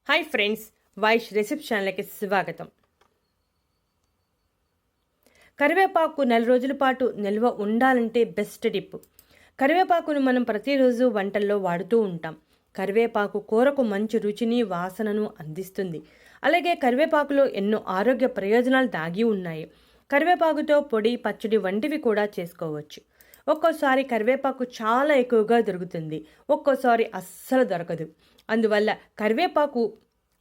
Hi friends, Vaish recipe ఛానల్కి స్వాగతం. కరివేపాకు నెల రోజుల పాటు నిల్వ ఉండాలంటే బెస్ట్ టిప్. కరివేపాకును మనం ప్రతిరోజు వంటల్లో వాడుతూ ఉంటాం. కరివేపాకు కూరకు మంచి రుచిని, వాసనను అందిస్తుంది. అలాగే కరివేపాకులో ఎన్నో ఆరోగ్య ప్రయోజనాలు దాగి ఉన్నాయి. కరివేపాకుతో పొడి, పచ్చడి వంటివి కూడా చేసుకోవచ్చు. ఒక్కోసారి కరివేపాకు చాలా ఎక్కువగా దొరుకుతుంది, ఒక్కోసారి అస్సలు దొరకదు. అందువల్ల కరివేపాకు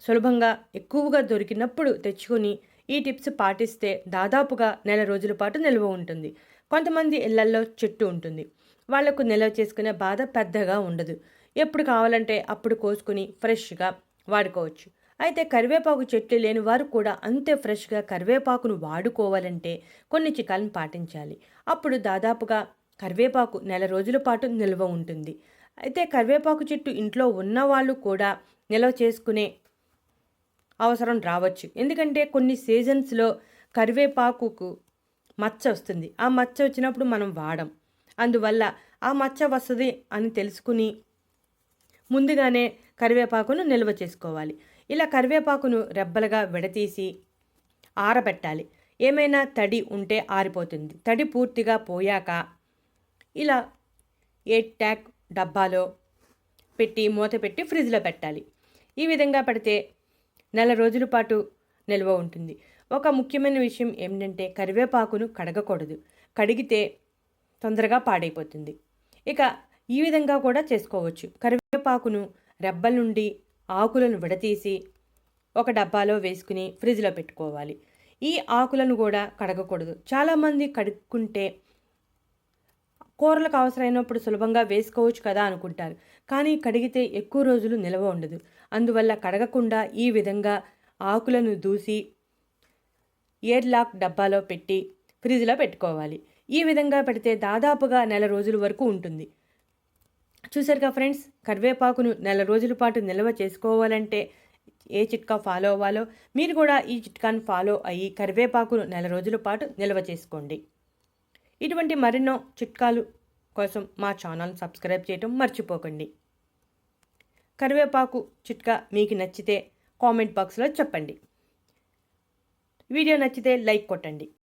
సులభంగా ఎక్కువగా దొరికినప్పుడు తెచ్చుకొని ఈ టిప్స్ పాటిస్తే దాదాపుగా నెల రోజుల పాటు నిల్వ ఉంటుంది. కొంతమంది ఇళ్లల్లో చెట్టు ఉంటుంది, వాళ్లకు నిల్వ చేసుకునే బాధ పెద్దగా ఉండదు. ఎప్పుడు కావాలంటే అప్పుడు కోసుకుని ఫ్రెష్గా వాడుకోవచ్చు. అయితే కరివేపాకు చెట్లు లేని వారు కూడా అంతే ఫ్రెష్గా కరివేపాకును వాడుకోవాలంటే కొన్ని చిట్కాలను పాటించాలి. అప్పుడు దాదాపుగా కరివేపాకు నెల రోజుల పాటు నిల్వ ఉంటుంది. అయితే కరివేపాకు చెట్టు ఇంట్లో ఉన్నవాళ్ళు కూడా నిల్వ చేసుకునే అవసరం రావచ్చు. ఎందుకంటే కొన్ని సీజన్స్లో కరివేపాకుకు మచ్చ వస్తుంది. ఆ మచ్చ వచ్చినప్పుడు మనం వాడం. అందువల్ల ఆ మచ్చ వస్తుంది అని తెలుసుకుని ముందుగానే కరివేపాకును నిల్వ చేసుకోవాలి. ఇలా కరివేపాకును రెబ్బలుగా విడతీసి ఆరబెట్టాలి. ఏమైనా తడి ఉంటే ఆరిపోతుంది. తడి పూర్తిగా పోయాక ఇలా ఎయిర్ ట్యాగ్ డబ్బాలో పెట్టి మూత పెట్టి ఫ్రిడ్జ్లో పెట్టాలి. ఈ విధంగా పెడితే నెల రోజుల పాటు నిల్వ ఉంటుంది. ఒక ముఖ్యమైన విషయం ఏమిటంటే కరివేపాకును కడగకూడదు. కడిగితే తొందరగా పాడైపోతుంది. ఇక ఈ విధంగా కూడా చేసుకోవచ్చు. కరివేపాకును రెబ్బల నుండి ఆకులను విడతీసి ఒక డబ్బాలో వేసుకుని ఫ్రిడ్జ్లో పెట్టుకోవాలి. ఈ ఆకులను కూడా కడగకూడదు. చాలామంది కడుక్కుంటే కూరలకు అవసరమైనప్పుడు సులభంగా వేసుకోవచ్చు కదా అనుకుంటారు. కానీ కడిగితే ఎక్కువ రోజులు నిల్వ ఉండదు. అందువల్ల కడగకుండా ఈ విధంగా ఆకులను దూసి ఎయిర్ లాక్ డబ్బాలో పెట్టి ఫ్రిడ్జ్లో పెట్టుకోవాలి. ఈ విధంగా పెడితే దాదాపుగా నెల రోజుల వరకు ఉంటుంది. చూసారుగా ఫ్రెండ్స్, కరివేపాకును నెల రోజుల పాటు నిల్వ చేసుకోవాలంటే ఏ చిట్కా ఫాలో అవ్వాలో మీరు కూడా ఈ చిట్కాను ఫాలో అయ్యి కరివేపాకును నెల రోజుల పాటు నిల్వ చేసుకోండి. ఇటువంటి మరెన్నో చిట్కాలు కోసం మా ఛానల్ సబ్స్క్రైబ్ చేయటం మర్చిపోకండి. కరివేపాకు చిట్కా మీకు నచ్చితే కామెంట్ బాక్స్లో చెప్పండి. వీడియో నచ్చితే లైక్ కొట్టండి.